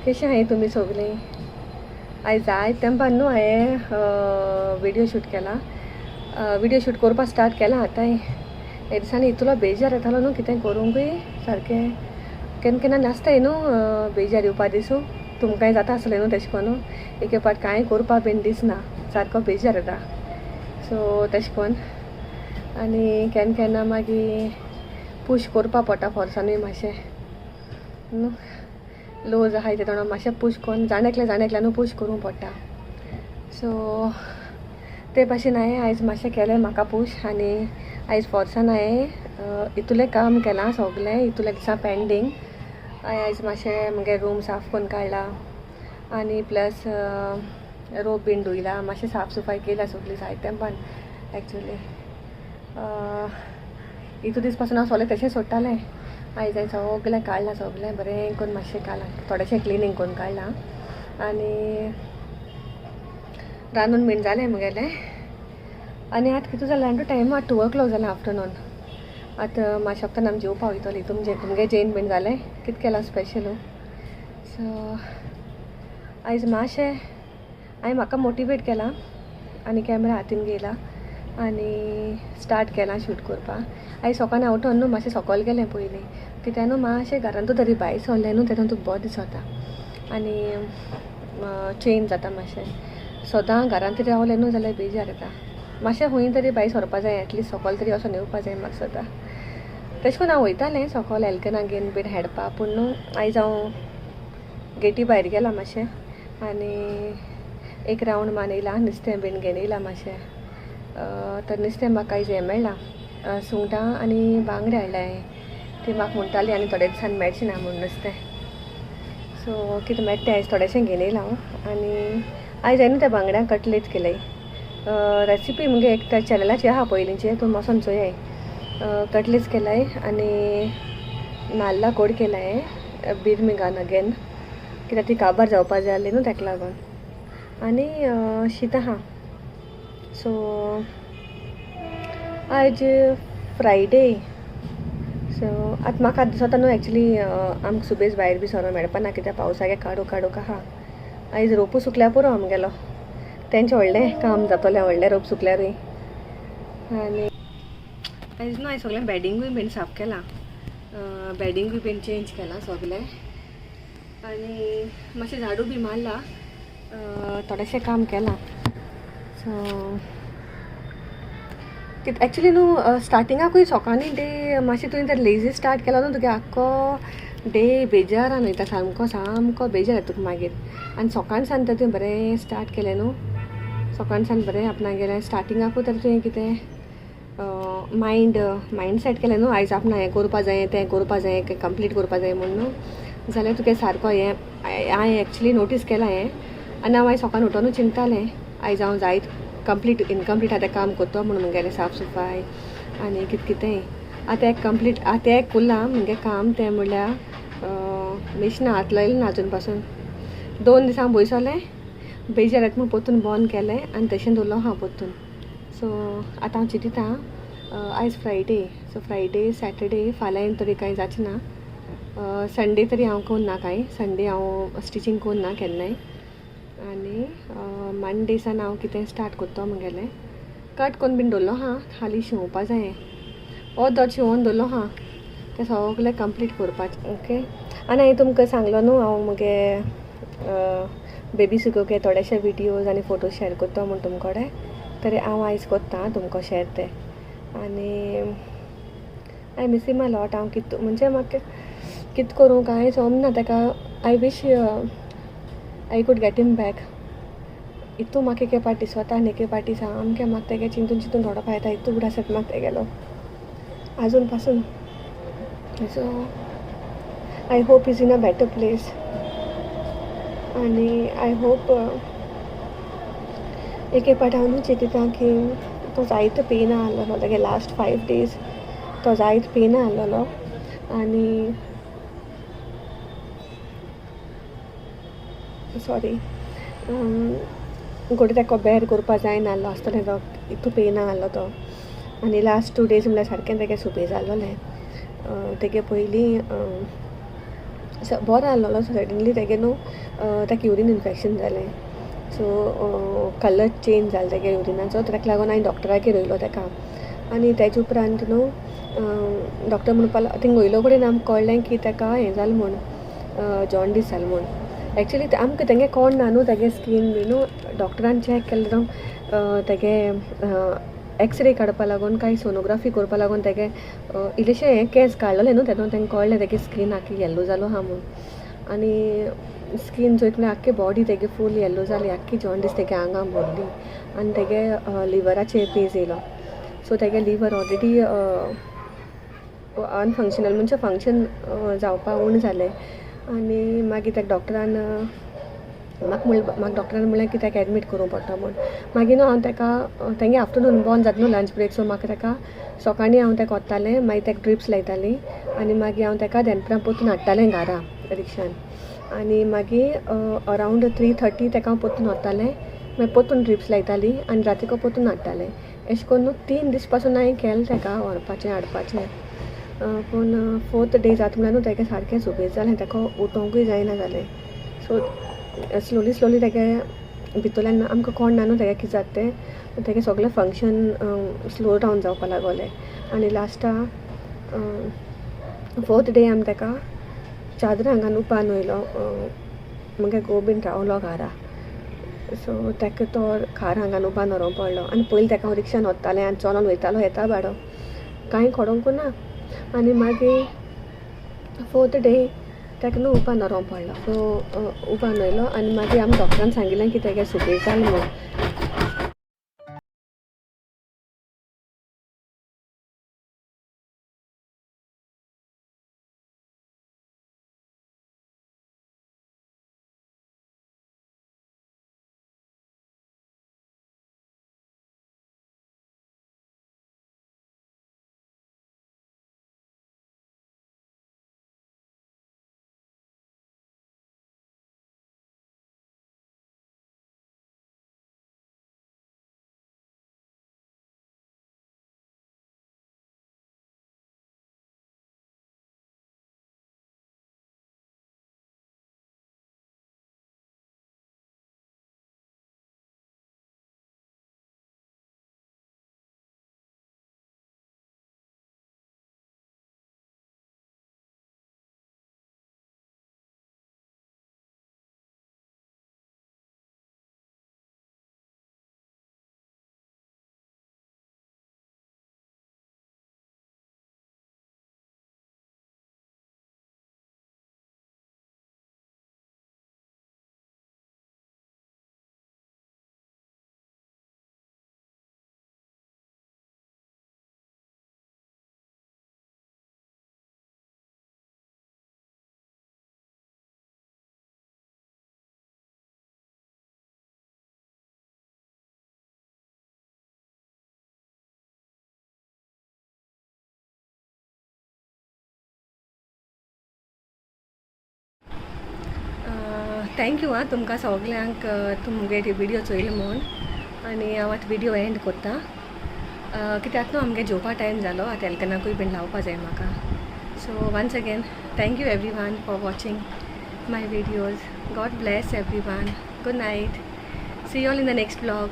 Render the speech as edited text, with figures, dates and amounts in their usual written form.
कशें आहाय तुमी सगळीं? आयज जाय तेंपान न्हू हांवें विडियो शूट केला. विडियो शूट करपा स्टार्ट केला आतां. हे दिसांनी इतलो बेजार येतालो न्हू कितें करूंकूय सारकें. केन्ना केन्ना नासताय न्हू बेजार येवपा दिसू. तुमकांय जाता आसलें न्हू तेशें कोन्न. एक पाट कांय करपा बीन दिसना, सारको बेजार येता. सो तेशें कोन्न आनी केन्ना केन्ना मागीर पुश करपा पडटा फोर्सानूय मातशें न्हू. लूज आहाय ते तोंडां मातशें पुश कोन्न जाणेकल्यान पुश करूं पडटा. सो ते भाशेन हांवें आयज मातशें केलें म्हाका पुश. आनी आयज फोर्सान हांवें इतुलें काम केलां सगलें इतुले दिसा पेंडींग. हांवें आयज मातशें म्हगे रूम साफ करून काडला आनी प्लस रोप बीन धुयला, मातशें साफ सफाई केल्या सगळी जाय तेंपान एक्चुली. इतू दीस पासून हांव सोगलें तशें सोडटालें. आयज हांवें सगलें काडलां, सगलें बरें करून मातशें काडलां, थोडेशें क्लिनींग करून काडलां. आनी रांदून बीन जालें म्हगेलें. आनी आतां कितें जालें जाणा टायम 2 o'clock जालें आफ्टरनून. आतां मातशें वक्तान आमी जेवपा वयतलीं. तुमगे जेवण बीन जालें? कितें केलां स्पेशल? सो आयज मातशें हांवें म्हाका मोटिवेट केलां आनी कॅमेरा हातीन घेयला आनी स्टार्ट केलां शूट करपा. आयज सकाळीं हांव उठोन न्हू मातशें सकयल गेलें पयलीं, कित्याक न्हू मातशें घरांतू तरी भायर सरलें न्हू तेतून तुका बरें दिसता आनी चेंज जाता मातशें. सदां घरांत तरी रावलें न्हू जाल्यार बेजार येता. मातशें खंय तरी भायर सरपा जाय, एटलीस्ट सकयल तरी वचोन येवपा जाय म्हाका सदां. तेशें कोन्न हांव वयतालें सकयल एलकना घेवन बीन हेडपा, पूण न्हू आयज हांव गेटी भायर गेलां मातशें आनी एक रावंड मारून येयलां. नुस्तें बीन घेवन येयलां मातशें. तर नुस्तें म्हाका आयज हें मेळ्ळां, सुंगटां आनी बांगडे हाडल्या हांवें. ती म्हाका म्हणटाली आनी थोड्या दिसान मेळचें ना म्हूण नुस्तें. सो कितें मेळटा तें आयज थोडेशें घेवन येयलां हांव. आनी आयज हांवें त्या बांगड्यांक कटलेट केल्याय. रेसिपी म्हगे एक त्या चॅनलाची आहा पयलींचे, तूं वचोन चोयाय. कटलेट्स केल्याय आनी नाल्ला गोड केलाय बिरमी घालून अगेन, कित्याक ती काबार जावपा जाय आसली न्हू ताका लागून. आनी शीत आहा. सो आयज फ्रायडे. सो आतां म्हाका दिसता न्हू एक्चुली आमकां सुबेज भायर बी सरो मेळपाना, कित्याक पावसागे काडूक आहा. आयज रोपू सुकल्या पुरो आमगेलो. तेंचें व्हडलें काम जातलें, व्हडलें रोप सुकल्यारूय. आनी आयज न्हू हांवें सगलें बॅडींगूय बीन साफ केलां, बॅडींगूय बीन चेंज केलां सगलें. आनी मातशें झाडू बी मारला, थोडेशें काम केलां. सो कित एक्चुली न्हू स्टार्टिंगाकूय सकाळीं डे मातशें तुवें तर लेजी स्टार्ट केलो न्हू, तुगे आख्खो डे बेजारान वयता, सामको बेजार येता तुका मागीर. आनी सकाळीं सान तर तुवें बरें स्टार्ट केलें न्हू, सकाळीं सान बरें आपणा गेलें. स्टार्टिंगाकूय तर तुवें कितें मायंड सेट केलें न्हू, आयज आपणा हें करपा जाय, तें करपा जाय, कंप्लीट करपा जाय म्हूण न्हू, जाल्यार तुगे सारको हें हांवें एक्चुली नोटीस केलां हें. आनी हांव आयज सकाळीं उठोनूच चिंततालें आयज हांव जायत इनकम्प्लीट आतां काम करता म्हणून म्हगेलें साफ सफाई आनी कितें. आतां एक कंप्लीट आतां एक कुल्लां म्हगे काम, तें म्हणल्यार मिशिनां हात लायलें ना आजून पासून. 2 दिसां बसलें, बेजार येता म्हूण पोत्तून बंद केलें आनी तशें दवरलो हांव पोत्तून. सो आतां हांव चिंतितां आयज फ्रायडे. सो फ्रायडे सॅटरडे फाल्यां तरी कांय जाचें ना. संडे तरी हांव कोन्ना कांय, संडे हांव स्टिचींग कोन्ना केन्नाय. आनी मंडे सान हांव कितें स्टार्ट करता म्हगेलें. कट करून बीन दवरलो हां, खाली शिंवपा जाय. अर्द शिंवोन दवरलो हां, तें सगलें कंप्लीट करपाचें. ओके. आनी हांवें तुमकां सांगलो न्हू हांव म्हगे बेबी सिगोगे थोडेशे विडियोज आनी फोटो शेअर करता म्हूण तुमचे कडेन. तरी हांव आयज कोत्ता तुमकां शेअर ते. आनी I miss him a lot. हांव म्हणजे म्हाका कितें करूं कांय समजना ताका. I wish I could get him back. इतू म्हाका एके पाटी स्वतान एके पाटी सामकें म्हाका तेगे चिंतून थोडो येता. इतू उगडासत म्हाका तेगेलो आजून पासून. So I hope is in a better place. आनी आय होप एके पाटी हांव न्हू चिंतिता की तो जायतो पेन आहलोलो तेगे लास्ट 5 days. तो जायत पेन आहलोलो आनी सॉरी गोटे तेका बेर करपा जाय नाहलो आसतलें तो, इतू पेन आहलो तो. आनी लास्ट 2 days म्हणल्यार सारकें तेगे सुबेज आहलोलें. तेगे पयलीं बरो आहलो सो सडनली तेगे न्हू ताका युरीन इन्फेक्शन जालें. सो कलर चेंज जालो तेगे युरिनाचो. ताका लागून हांवें डॉक्टरागेर व्हेलो ताका. आनी तेजे उपरांत न्हू डॉक्टर म्हणपाक थिंग वयलो कडेन आमकां कळ्ळें की ताका हें जालें म्हूण जॉन्डीस जालें म्हूण. एक्चुली आमकां तेंगे कळना न्हू तेगे स्कीन बी न्हू. डॉक्टरान चॅक केलें तेगे एक्सरे काडपा लागून काय सोनोग्राफी करपा लागून तेगे इल्लेशें हें केस काडलेलें न्हू. तेन्ना तांकां कळ्ळें तेगे स्कीन आख्खी येल्लो जालो आहा म्हूण. आनी स्कीन चोयतना आख्खी बॉडी तेगे फूल येल्लो जाली. आख्खी जॉन्डीस तेगे आंगां भरली आनी तेगे लिवराचेर पेज येयलो. सो तेगे लिवर ऑलरेडी अनफंक्शनल म्हणजे फंक्शन जावपा उण जालें. आनी मागीर ताका डॉक्टरान म्हाका डॉक्टरान म्हणलें की ताका एडमीट करूं पडटा म्हूण. मागीर न्हू हांव ताका तेंगे आफ्टरनून बंद जाता न्हू लंच ब्रेक. सो म्हाका ताका सकाळीं हांव ताका व्हरतालें. मागीर ताका ड्रिप्स लायतालीं आनी मागीर हांव ताका दनपारां पोतून हाडटालें घरा रिक्षान. आनी मागीर अरावंड 3:30 ताका हांव पोतून व्हरतालें. मागीर पोतून ड्रिप्स लायतालीं आनी रातीको पोतून हाडटालें. अशें करून न्हू 3 दीस पासून हांवें केलें ताका व्हरपाचें हाडपाचें. पूण 4th डे जाता म्हणल्यार न्हू ताका सारकें झोपेर जालें. ताका उठोंकूय जायना जालें. सो स्लोली तेगे भितरल्यान आमकां कळना न्हू तेगे कितें जाता तें. तेगे सगळें फंक्शन स्लो डावन जावपा लागलें. आनी लास्टा 4th डे आमी ताका चादर हांगा उपान वयलो. म्हगे घोव बीन रावलो घरा. सो ताका तो खार हांगा उपान व्हरों पडलो. आनी पयलीं ताका हांव रिक्षान व्हरतालें आनी चलोन वयतालो येता बाडो कांय खडोंकू ना. आनी मागीर 4th डे ताका न्हू उपान व्हरों पडलो. सो उपान वयलो आनी मागीर आमी डॉक्टरान सांगिल्लें की तेगे सुबेज जालें म्हूण. थँक्यू आं तुमकां सगल्यांक तुमगे विडियो चोयले म्हूण. आनी हांव आतां विडियो एंड कोत्ता कित्याक न्हू आमगे जेवपा टायम जालो. आतां एलकनाकूय बीन लावपा जाय म्हाका. So once again thank you everyone for watching my videos. God bless everyone. Good night. See you all in the next vlog.